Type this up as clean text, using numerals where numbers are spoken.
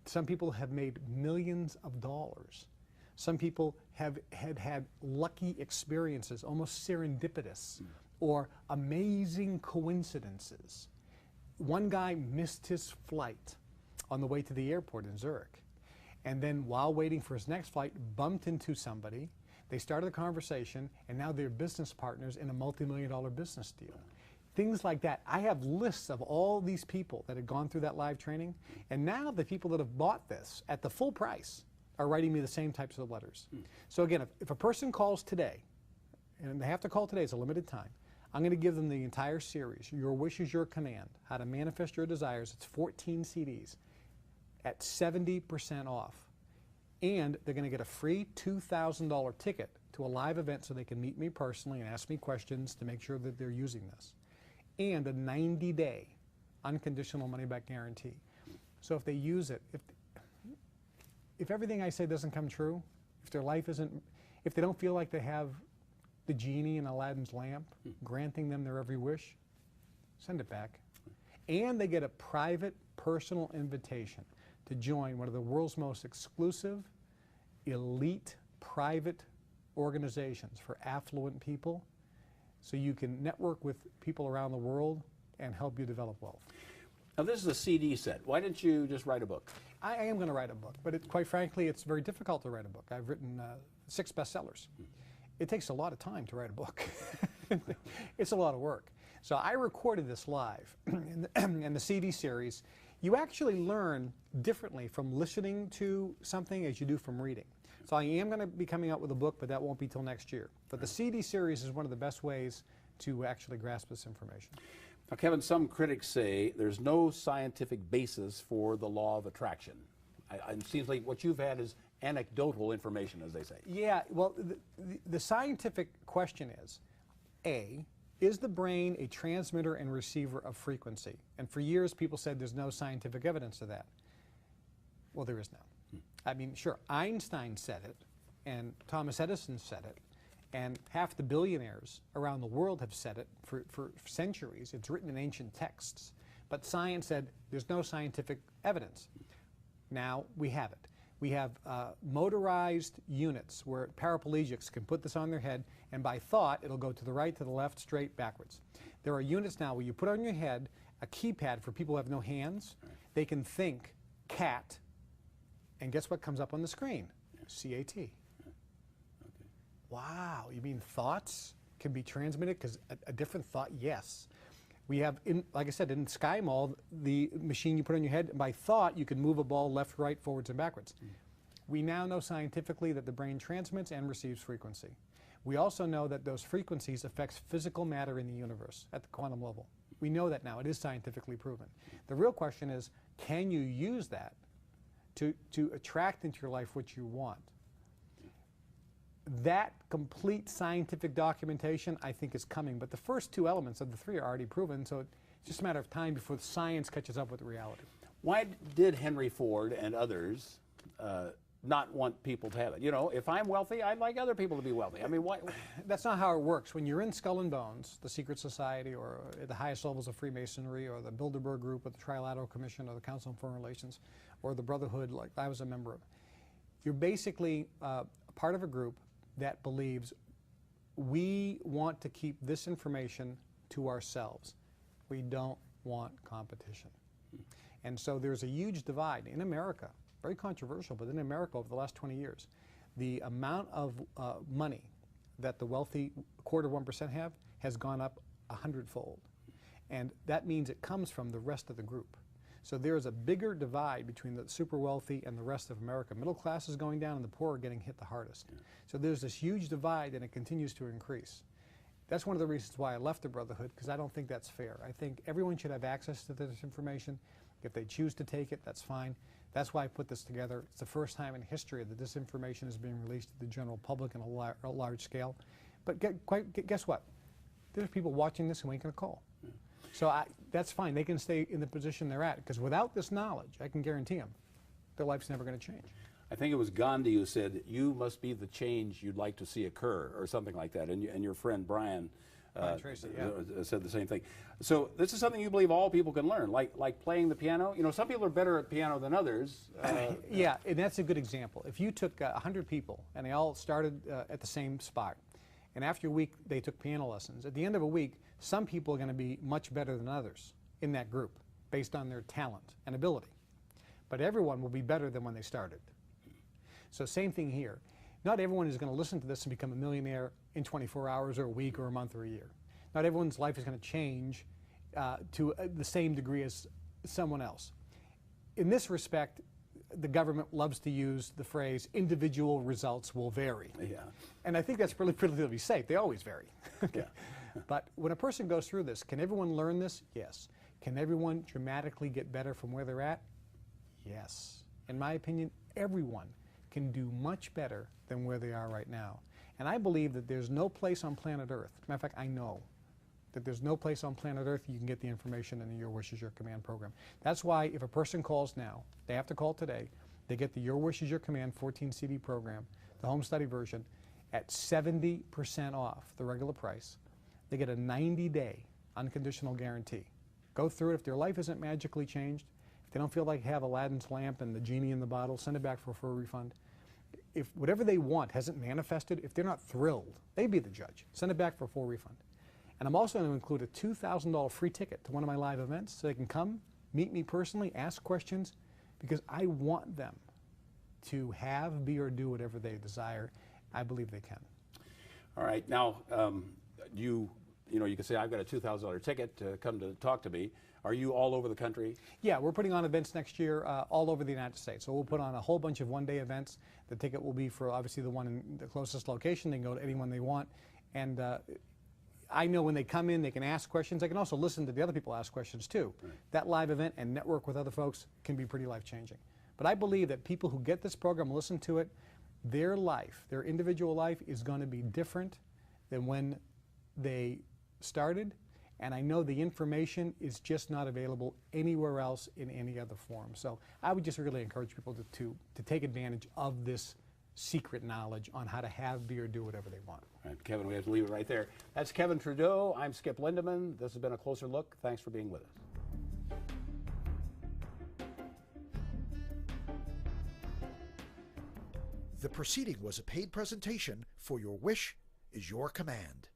Some people have made millions of dollars. Some people have had lucky experiences, almost serendipitous, or amazing coincidences. One guy missed his flight on the way to the airport in Zurich, and then while waiting for his next flight, bumped into somebody. They started a conversation, and now they're business partners in a multi-million-dollar business deal. Things like that. I have lists of all these people that had gone through that live training, and now the people that have bought this at the full price are writing me the same types of letters. So again, if a person calls today, and they have to call today, it's a limited time, I'm going to give them the entire series, Your Wish is Your Command, How to Manifest Your Desires. It's 14 CDs at 70% off. And they're going to get a free $2,000 ticket to a live event so they can meet me personally and ask me questions to make sure that they're using this. And a 90-day unconditional money-back guarantee. So if they use it, if everything I say doesn't come true, if their life isn't, if they don't feel like they have the genie in Aladdin's lamp granting them their every wish, send it back. And they get a private, personal invitation to join one of the world's most exclusive, elite, private organizations for affluent people, so you can network with people around the world and help you develop wealth. Now this is a CD set. Why didn't you just write a book? I am going to write a book, but quite frankly, it's very difficult to write a book. I've written 6 bestsellers. It takes a lot of time to write a book. It's a lot of work. So I recorded this live in the CD series. You actually learn differently from listening to something as you do from reading. So I am going to be coming out with a book, but that won't be till next year. But the CD series is one of the best ways to actually grasp this information. Now, Kevin, some critics say there's no scientific basis for the law of attraction. It seems like what you've had is anecdotal information, as they say. Yeah, well, the scientific question is, A, is the brain a transmitter and receiver of frequency? And for years, people said there's no scientific evidence of that. Well, there is now. I mean, sure, Einstein said it, and Thomas Edison said it, and half the billionaires around the world have said it for centuries. It's written in ancient texts. But science said there's no scientific evidence. Now we have it. We have motorized units where paraplegics can put this on their head, and by thought, it'll go to the right, to the left, straight, backwards. There are units now where you put on your head a keypad for people who have no hands. They can think cat, and guess what comes up on the screen? C-A-T. Okay. Wow, you mean thoughts can be transmitted? Because a different thought, yes. We have, like I said, in Sky Mall, the machine you put on your head, and by thought, you can move a ball left, right, forwards, and backwards. We now know scientifically that the brain transmits and receives frequency. We also know that those frequencies affect physical matter in the universe at the quantum level. We know that now. It is scientifically proven. The real question is, can you use that to attract into your life what you want? That complete scientific documentation, I think, is coming. But the first 2 elements of the 3 are already proven, so it's just a matter of time before the science catches up with reality. Why did Henry Ford and others not want people to have it? You know, if I'm wealthy, I'd like other people to be wealthy. I mean, why? That's not how it works. When you're in Skull and Bones, the secret society, or at the highest levels of Freemasonry, or the Bilderberg Group, or the Trilateral Commission, or the Council on Foreign Relations, or the Brotherhood, like I was a member of, you're basically part of a group that believes we want to keep this information to ourselves. We don't want competition. And so there's a huge divide in America, very controversial, but in America over the last 20 years, the amount of money that the wealthy 1/4% have has gone up 100-fold. And that means it comes from the rest of the group. So there is a bigger divide between the super wealthy and the rest of America. Middle class is going down and the poor are getting hit the hardest. Yeah. So there's this huge divide and it continues to increase. That's one of the reasons why I left the Brotherhood, because I don't think that's fair. I think everyone should have access to this information. If they choose to take it, that's fine. That's why I put this together. It's the first time in history that this information is being released to the general public on a large scale. But guess what? There's people watching this who ain't going to call. Yeah. So that's fine. They can stay in the position they're at, because without this knowledge, I can guarantee them, their life's never going to change. I think it was Gandhi who said, you must be the change you'd like to see occur, or something like that. And your friend Brian Tracy, yeah. said the same thing. So this is something you believe all people can learn, like playing the piano. You know, some people are better at piano than others. Yeah, and that's a good example. If you took 100 people and they all started at the same spot, and after a week they took piano lessons, at the end of a week, some people are going to be much better than others in that group based on their talent and ability. But everyone will be better than when they started. So same thing here. Not everyone is going to listen to this and become a millionaire in 24 hours or a week or a month or a year. Not everyone's life is going to change to the same degree as someone else. In this respect, the government loves to use the phrase, individual results will vary. Yeah. And I think that's relatively safe. They always vary. Yeah. But when a person goes through this, can everyone learn this? Yes. Can everyone dramatically get better from where they're at? Yes. In my opinion, everyone can do much better than where they are right now. And I believe that there's no place on planet Earth, matter of fact, I know that there's no place on planet Earth you can get the information in the Your Wish is Your Command program. That's why if a person calls now, they have to call today, they get the Your Wish is Your Command 14 CD program, the home study version, at 70% off the regular price. They get a 90-day unconditional guarantee. Go through it. If their life isn't magically changed, if they don't feel like they have Aladdin's lamp and the genie in the bottle, send it back for a full refund. If whatever they want hasn't manifested, if they're not thrilled, they be the judge. Send it back for a full refund. And I'm also going to include a $2,000 free ticket to one of my live events so they can come, meet me personally, ask questions, because I want them to have, be, or do whatever they desire. I believe they can. All right. Now, you can say, I've got a $2,000 ticket to come to talk to me. Are you all over the country? Yeah, we're putting on events next year all over the United States. So we'll put on a whole bunch of one-day events. The ticket will be for obviously the one in the closest location. They can go to anyone they want. And I know when they come in, they can ask questions. They can also listen to the other people ask questions too. Right. That live event and network with other folks can be pretty life-changing. But I believe that people who get this program, listen to it, their life, their individual life is going to be different than when they started. And I know the information is just not available anywhere else in any other form. So I would just really encourage people to take advantage of this secret knowledge on how to have, be, or do whatever they want. All right, Kevin, we have to leave it right there. That's Kevin Trudeau. I'm Skip Lindeman. This has been A Closer Look. Thanks for being with us. The proceeding was a paid presentation for Your Wish is Your Command.